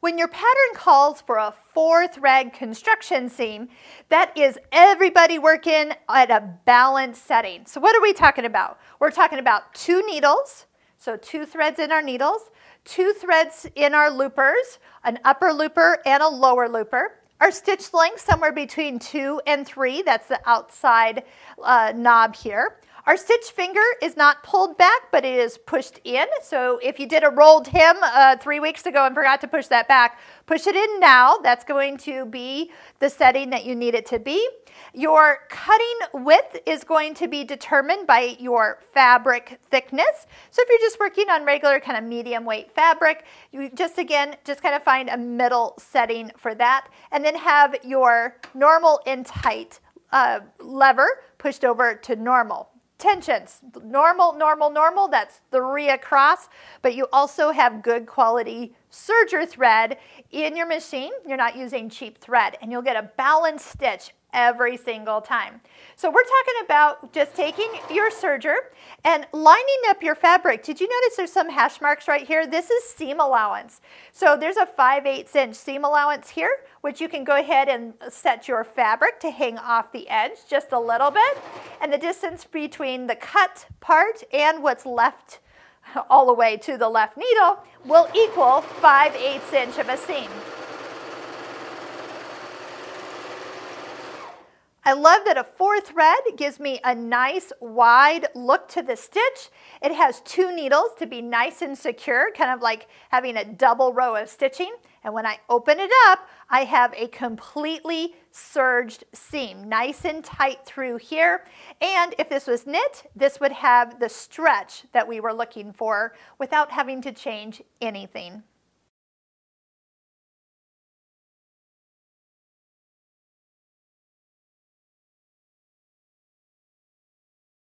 When your pattern calls for a 4-thread construction seam, that is everybody working at a balanced setting. So what are we talking about? We're talking about 2 needles, so 2 threads in our needles, 2 threads in our loopers, an upper looper and a lower looper. Our stitch length somewhere between 2 and 3, that's the outside knob here. Our stitch finger is not pulled back, but it is pushed in. So if you did a rolled hem 3 weeks ago and forgot to push that back, push it in now. That's going to be the setting that you need it to be. Your cutting width is going to be determined by your fabric thickness. So if you're just working on regular kind of medium weight fabric, you just kind of find a middle setting for that. And then have your normal and tight lever pushed over to normal. Tensions, normal, normal, normal, that's 3 across, but you also have good quality serger thread in your machine. You're not using cheap thread, and you'll get a balanced stitch every single time. So we're talking about just taking your serger and lining up your fabric. Did you notice there's some hash marks right here? This is seam allowance. So there's a 5/8 inch seam allowance here, which you can go ahead and set your fabric to hang off the edge just a little bit. And the distance between the cut part and what's left all the way to the left needle will equal 5/8 inch of a seam. I love that a 4 thread gives me a nice wide look to the stitch. It has 2 needles to be nice and secure, kind of like having a double row of stitching. And when I open it up, I have a completely serged seam, nice and tight through here. And if this was knit, this would have the stretch that we were looking for without having to change anything.